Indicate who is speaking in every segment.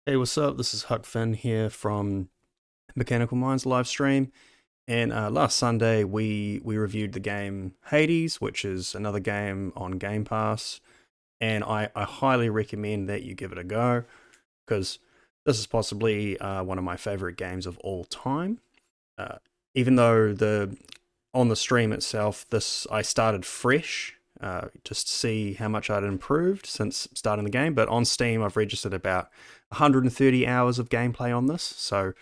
Speaker 1: Hey, what's up? This is Huck here from Mechanical Minds live stream. And last Sunday, we reviewed the game Hades, which is another game on Game Pass. And I highly recommend that you give it a go because this is possibly one of my favorite games of all time. Uh, Even though the on the stream itself, this I started fresh just to see how much I'd improved since starting the game. But on Steam, I've registered about 130 hours of gameplay on this. So,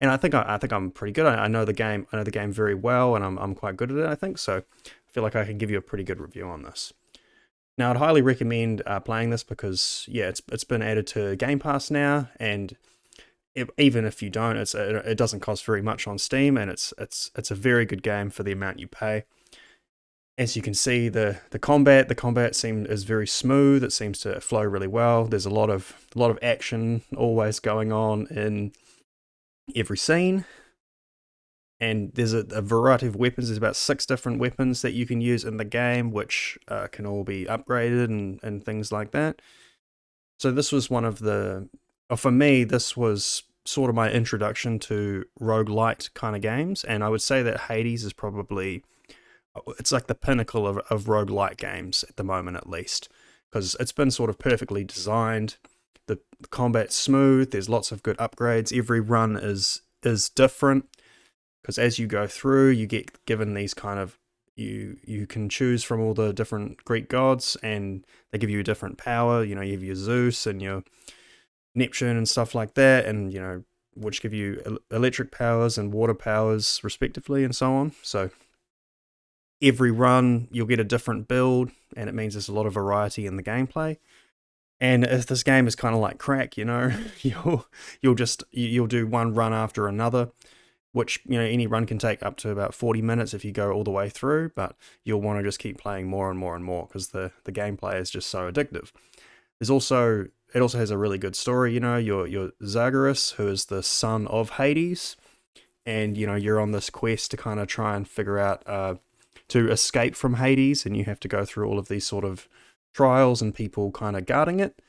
Speaker 1: and I think I'm pretty good. I know the game. I know the game very well, and I'm quite good at it. I think so. I feel like I can give you a pretty good review on this. Now, I'd highly recommend playing this because yeah, it's been added to Game Pass now, and even if you don't, it doesn't cost very much on Steam, and it's a very good game for the amount you pay. As you can see, the combat is very smooth. It seems to flow really well. There's a lot of action always going on in every scene, and there's a variety of weapons. There's about 6 different weapons that you can use in the game, which can all be upgraded and things like that. So this was one of the, for me, this was sort of my introduction to roguelite kind of games, and I would say that Hades is probably, it's like the pinnacle of roguelite games at the moment, at least, because it's been sort of perfectly designed. The combat's smooth. There's lots of good upgrades. Every run is different because as you go through, you get given these kind of, you can choose from all the different Greek gods, and they give you a different power. You know, you have your Zeus and your Neptune and stuff like that, and which give you electric powers and water powers respectively, and so on. So every run you'll get a different build, and it means there's a lot of variety in the gameplay. And if this game is kind of like crack, you'll do one run after another, which any run can take up to about 40 minutes if you go all the way through, but you'll want to just keep playing more and more and more because the gameplay is just so addictive. It also has a really good story. You're Zagreus, who is the son of Hades, and you're on this quest to kind of try and figure out to escape from Hades, and you have to go through all of these sort of trials and people kind of guarding it.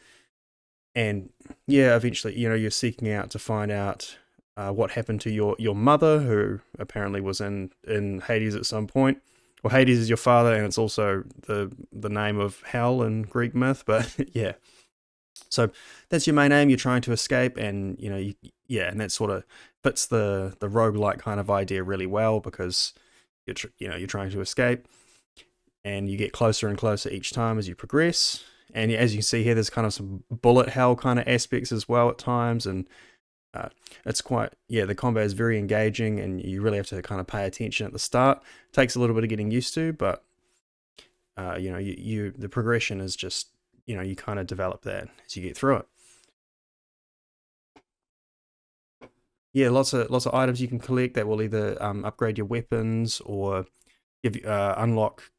Speaker 1: And yeah, eventually, you're seeking out to find out what happened to your mother, who apparently was in Hades at some point. Well, Hades is your father, and it's also the name of hell in Greek myth. But yeah, so that's your main aim. You're trying to escape, and yeah, and that sort of fits the roguelike kind of idea really well because you're trying to escape, and you get closer and closer each time as you progress. And as you can see here, there's kind of some bullet hell kind of aspects as well at times, and it's quite, yeah, the combat is very engaging, and you really have to kind of pay attention at the start. It takes a little bit of getting used to, but the progression is just, you kind of develop that as you get through it. Yeah, lots of items you can collect that will either upgrade your weapons or unlock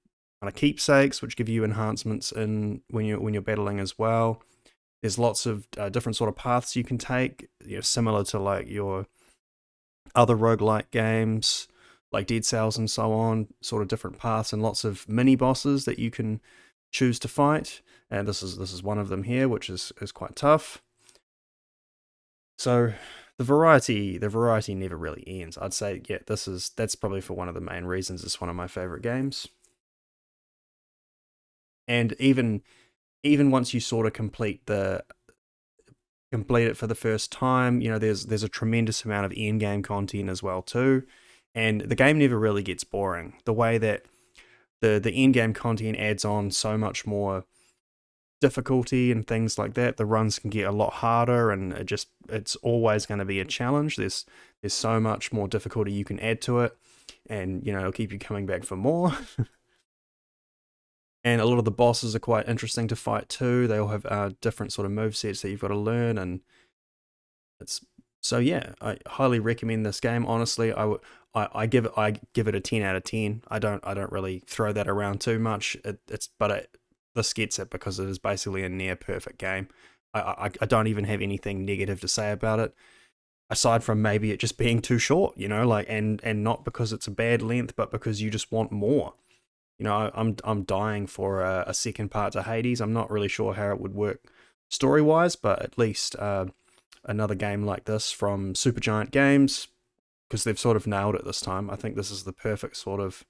Speaker 1: kind of keepsakes, which give you enhancements in when you're battling as well. There's lots of different sort of paths you can take, similar to like your other roguelike games, like Dead Cells and so on. Sort of different paths and lots of mini bosses that you can choose to fight. And this is one of them here, which is quite tough. So the variety never really ends. I'd say, yeah, that's probably for one of the main reasons it's one of my favorite games. And even once you sort of complete it for the first time, there's a tremendous amount of end game content as well too, and the game never really gets boring. The way that the end game content adds on so much more difficulty and things like that. The runs can get a lot harder, and it's always going to be a challenge. There's so much more difficulty you can add to it, and it'll keep you coming back for more. And a lot of the bosses are quite interesting to fight too. They all have different sort of move sets that you've got to learn, and it's so yeah. I highly recommend this game. Honestly, I give it a 10 out of 10. I don't really throw that around too much. This gets it because it is basically a near perfect game. I don't even have anything negative to say about it, aside from maybe it just being too short. Like, and not because it's a bad length, but because you just want more. I'm dying for a second part to Hades. I'm not really sure how it would work story wise, but at least another game like this from Supergiant Games, because they've sort of nailed it this time. I think this is the perfect sort of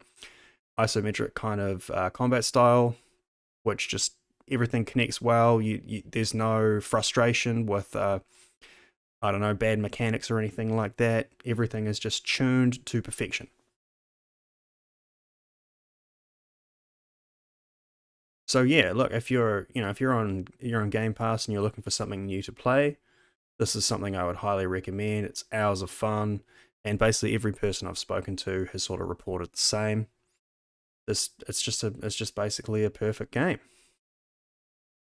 Speaker 1: isometric kind of combat style, which just everything connects well. There's no frustration with I don't know, bad mechanics or anything like that. Everything is just tuned to perfection. So yeah, look, if you're on Game Pass and you're looking for something new to play, this is something I would highly recommend. It's hours of fun, and basically every person I've spoken to has sort of reported the same. It's just basically a perfect game.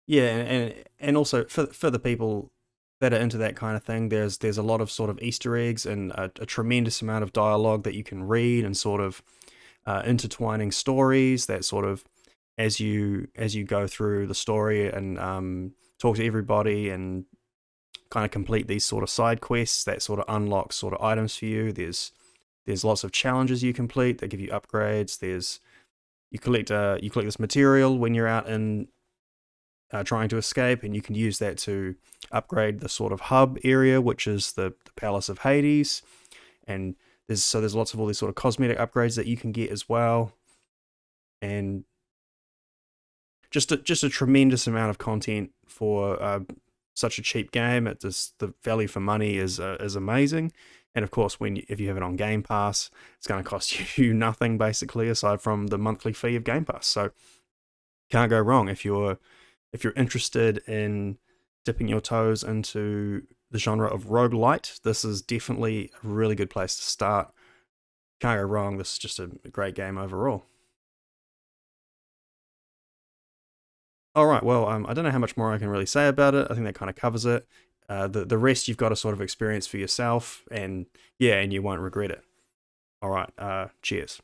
Speaker 1: Yeah, and also for the people that are into that kind of thing, there's a lot of sort of Easter eggs and a tremendous amount of dialogue that you can read, and sort of intertwining stories that sort of, as you go through the story and talk to everybody and kind of complete these sort of side quests that sort of unlock sort of items for you. There's lots of challenges you complete that give you upgrades. You collect this material when you're out in trying to escape, and you can use that to upgrade the sort of hub area, which is the Palace of Hades. And there's lots of all these sort of cosmetic upgrades that you can get as well, and just a tremendous amount of content for such a cheap game. The value for money is amazing. And of course, if you have it on Game Pass, it's going to cost you nothing basically, aside from the monthly fee of Game Pass. So can't go wrong if you're interested in dipping your toes into the genre of roguelite. This is definitely a really good place to start. Can't go wrong. This is just a great game overall. All right, well, I don't know how much more I can really say about it. I think that kind of covers it. The rest you've got to sort of experience for yourself, and yeah, and you won't regret it. All right, cheers.